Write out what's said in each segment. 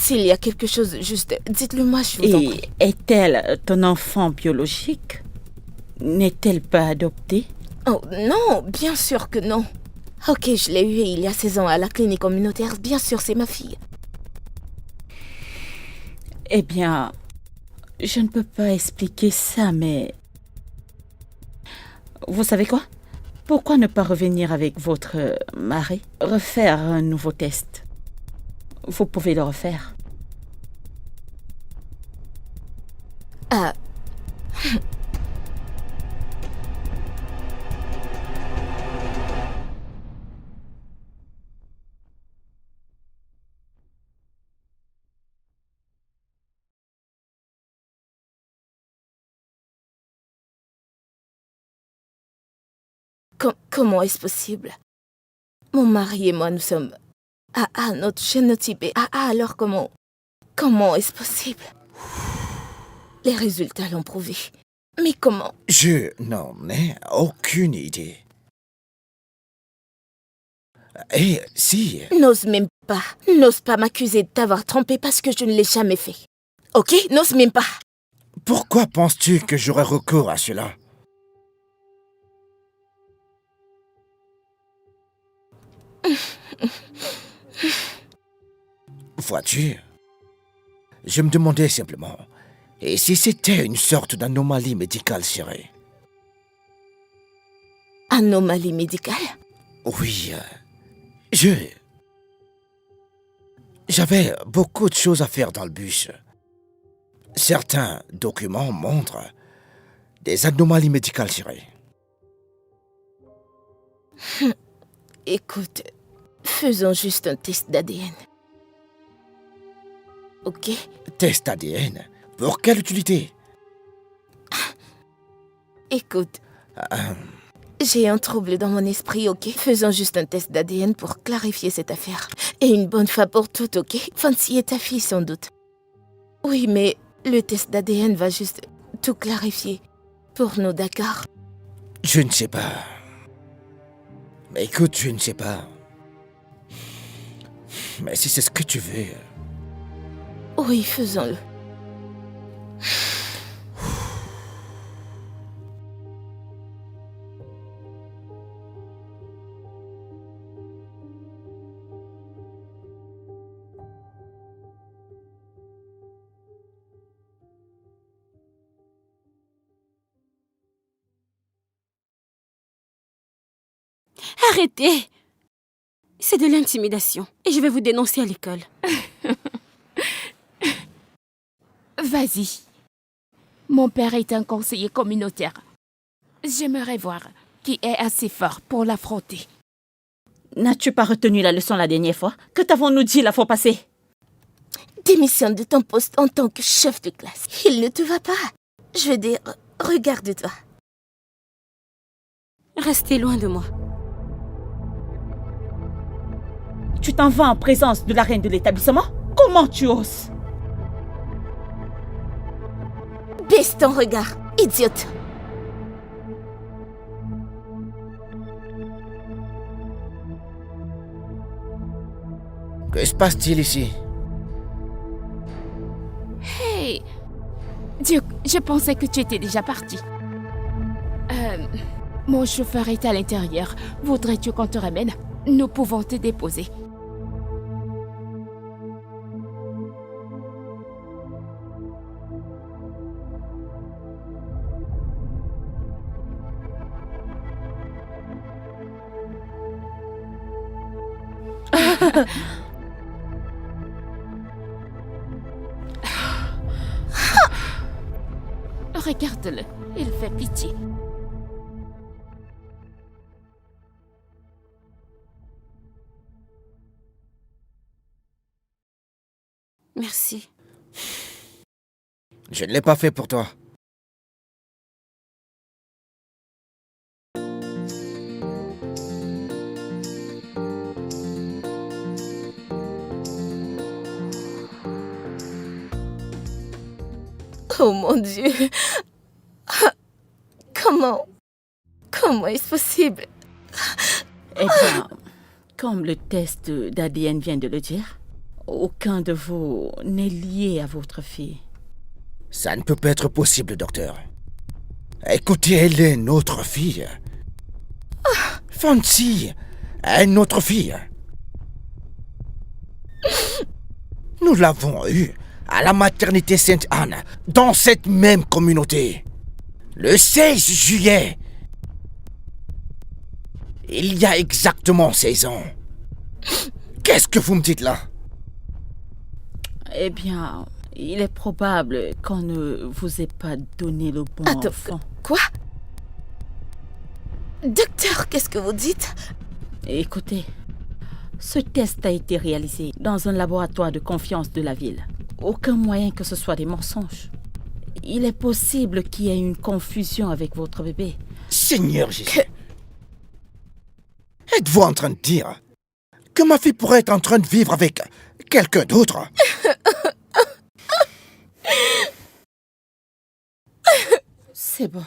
S'il y a quelque chose, juste dites-le-moi, je vous en prie. Et est-elle ton enfant biologique? N'est-elle pas adoptée? Oh non, bien sûr que non. Ok, je l'ai eue il y a 16 ans à la clinique communautaire. Bien sûr, c'est ma fille. Eh bien, je ne peux pas expliquer ça, mais... Vous savez quoi? Pourquoi ne pas revenir avec votre mari? Refaire un nouveau test. Vous pouvez le refaire. Ah. Comment est-ce possible? Mon mari et moi, nous sommes AA, notre génotype est AA, alors comment est-ce possible? Les résultats l'ont prouvé. Mais comment? Je n'en ai aucune idée. Et si... N'ose pas m'accuser de t'avoir trompé parce que je ne l'ai jamais fait. Ok? N'ose même pas. Pourquoi penses-tu que j'aurais recours à cela? Vois-tu, je me demandais simplement, et si c'était une sorte d'anomalie médicale, chérie? Anomalie médicale? Oui, J'avais beaucoup de choses à faire dans le bus. Certains documents montrent des anomalies médicales, chérie. Écoute, faisons juste un test d'ADN. Ok? Test ADN? Pour quelle utilité? Écoute, j'ai un trouble dans mon esprit, ok? Faisons juste un test d'ADN pour clarifier cette affaire. Et une bonne fois pour toutes, ok? Fancy est ta fille, sans doute. Oui, mais le test d'ADN va juste tout clarifier. Pour nous, d'accord? Je ne sais pas. Mais écoute, je ne sais pas. Mais si c'est ce que tu veux... Oui, faisons-le. Arrêtez! C'est de l'intimidation et je vais vous dénoncer à l'école. Vas-y. Mon père est un conseiller communautaire. J'aimerais voir qui est assez fort pour l'affronter. N'as-tu pas retenu la leçon la dernière fois? Que t'avons-nous dit la fois passée? Démissionne de ton poste en tant que chef de classe. Il ne te va pas. Je veux dire, regarde-toi. Restez loin de moi. Tu t'en vas en présence de la reine de l'établissement? Comment tu oses? Baisse ton regard, idiote. Que se passe-t-il ici? Hey! Duke, je pensais que tu étais déjà parti. Mon chauffeur est à l'intérieur. Voudrais-tu qu'on te ramène? Nous pouvons te déposer. Regarde-le, il fait pitié. Merci. Je ne l'ai pas fait pour toi. Oh mon Dieu. Comment est-ce possible? Eh bien, comme le test d'ADN vient de le dire, Aucun de vous n'est lié à votre fille. Ça ne peut pas être possible, docteur. Écoutez, elle est notre fille. Fancy est notre fille. Nous l'avons eue à la maternité Sainte-Anne, dans cette même communauté. Le 16 juillet. Il y a exactement 16 ans. Qu'est-ce que vous me dites là? Eh bien, il est probable qu'on ne vous ait pas donné le bon Attends, enfant. quoi? Docteur, qu'est-ce que vous dites? Écoutez, ce test a été réalisé dans un laboratoire de confiance de la ville. Aucun moyen que ce soit des mensonges. Il est possible qu'il y ait une confusion avec votre bébé. Seigneur Jésus. Êtes-vous en train de dire que ma fille pourrait être en train de vivre avec quelqu'un d'autre? C'est bon.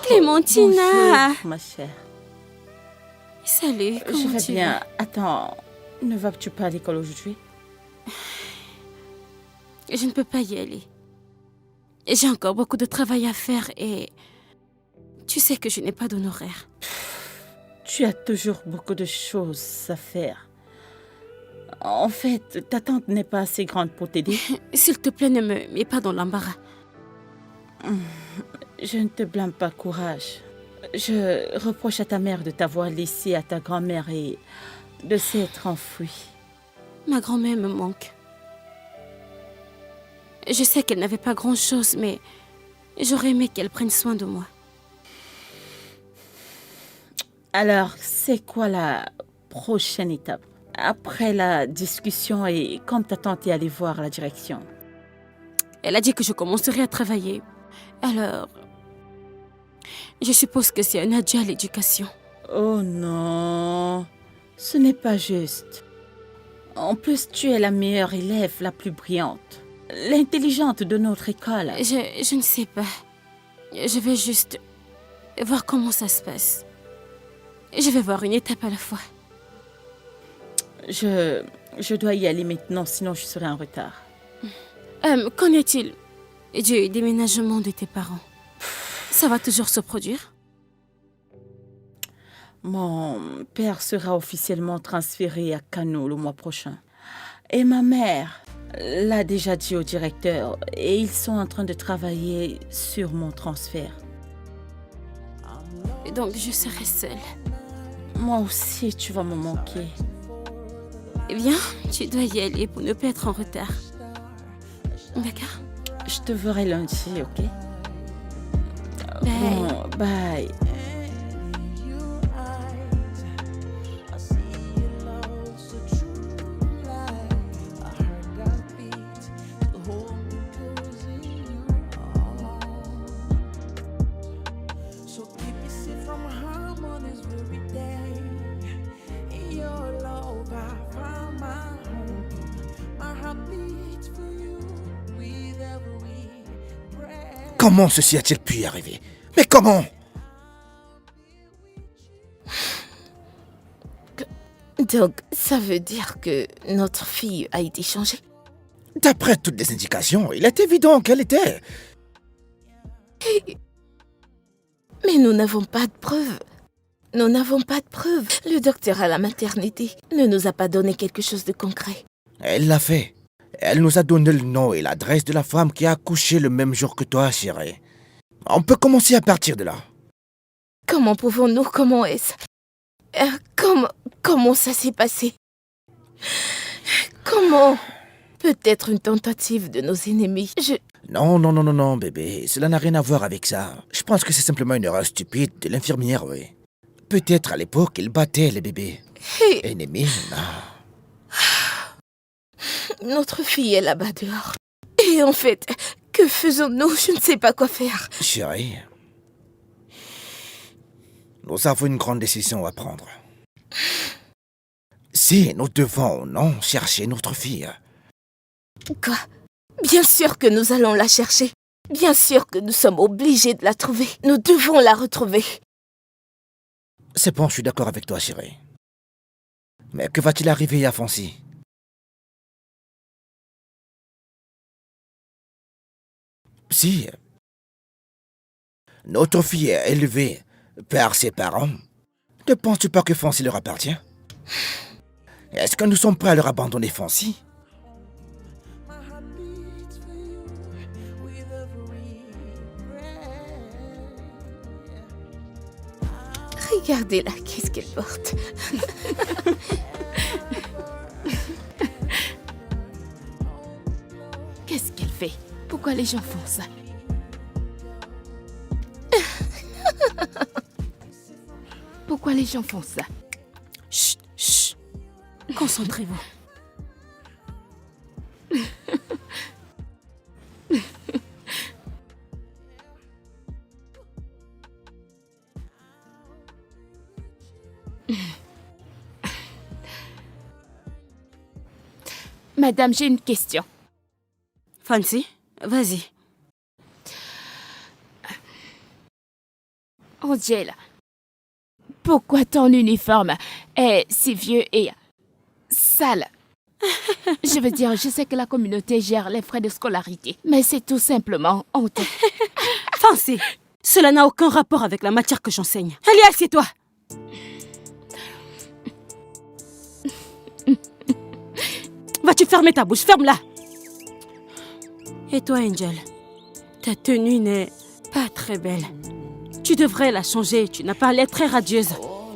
Clémentina! Bonjour, ma chère. Salut, Je comment vais tu bien. vas? Attends, ne vas-tu pas à l'école aujourd'hui? Je ne peux pas y aller. J'ai encore beaucoup de travail à faire et tu sais que je n'ai pas d'honoraire. Tu as toujours beaucoup de choses à faire. En fait, ta tante n'est pas assez grande pour t'aider. S'il te plaît, ne me mets pas dans l'embarras. Je ne te blâme pas, courage. Je reproche à ta mère de t'avoir laissé à ta grand-mère et de s'être enfuie. Ma grand-mère me manque. Je sais qu'elle n'avait pas grand-chose, mais j'aurais aimé qu'elle prenne soin de moi. Alors, c'est quoi la prochaine étape? Après la discussion et quand ta tante est allée voir la direction? Elle a dit que je commencerai à travailler. Alors, je suppose que c'est un adieu à l'éducation. Oh non, ce n'est pas juste. En plus, tu es la meilleure élève, la plus brillante, l'intelligente de notre école. Je ne sais pas. Je vais juste voir comment ça se passe. Je vais voir une étape à la fois. Je dois y aller maintenant, sinon je serai en retard. Qu'en est-il du déménagement de tes parents? Ça va toujours se produire? Mon père sera officiellement transféré à Kano le mois prochain. Et ma mère l'a déjà dit au directeur et ils sont en train de travailler sur mon transfert. Et donc je serai seule. Moi aussi, tu vas me manquer. Eh bien, tu dois y aller pour ne pas être en retard. D'accord? Je te verrai lundi, ok? Bye. Bon, bye. Comment ceci a-t-il pu y arriver? Mais comment? Donc, ça veut dire que notre fille a été changée? D'après toutes les indications, il est évident qu'elle était. Mais nous n'avons pas de preuves. Nous n'avons pas de preuves. Le docteur à la maternité ne nous a pas donné quelque chose de concret. Elle l'a fait. Elle nous a donné le nom et l'adresse de la femme qui a accouché le même jour que toi, chérie. On peut commencer à partir de là. Comment pouvons-nous? Comment est-ce? Comment ça s'est passé? Comment? Peut-être une tentative de nos ennemis. Non, bébé. Cela n'a rien à voir avec ça. Je pense que c'est simplement une erreur stupide de l'infirmière, oui. Peut-être à l'époque, il battait les bébés. Et Ennemi, non. notre fille est là-bas dehors. Et en fait, que faisons-nous? Je ne sais pas quoi faire. Chérie, nous avons une grande décision à prendre. Si nous devons ou non chercher notre fille. Quoi? Bien sûr que nous allons la chercher. Bien sûr que nous sommes obligés de la trouver. Nous devons la retrouver. C'est bon, je suis d'accord avec toi, chérie. Mais que va-t-il arriver à Fancy? Si notre fille est élevée par ses parents, ne penses-tu pas que Fancy leur appartient? Est-ce que nous sommes prêts à leur abandonner Fancy? Regardez-la, qu'est-ce qu'elle porte? Qu'est-ce qu'elle fait? Pourquoi les gens font ça? Pourquoi les gens font ça? Chut, chut. Concentrez-vous. Madame, j'ai une question. Fancy, vas-y. Angel, pourquoi ton uniforme est si vieux et sale? Je veux dire, je sais que la communauté gère les frais de scolarité, mais c'est tout simplement honteux. Fancy, cela n'a aucun rapport avec la matière que j'enseigne. Allez, assieds-toi. Vas-tu fermer ta bouche? Ferme-la. Et toi, Angel, ta tenue n'est pas très belle. Tu devrais la changer. Tu n'as pas l'air très radieuse.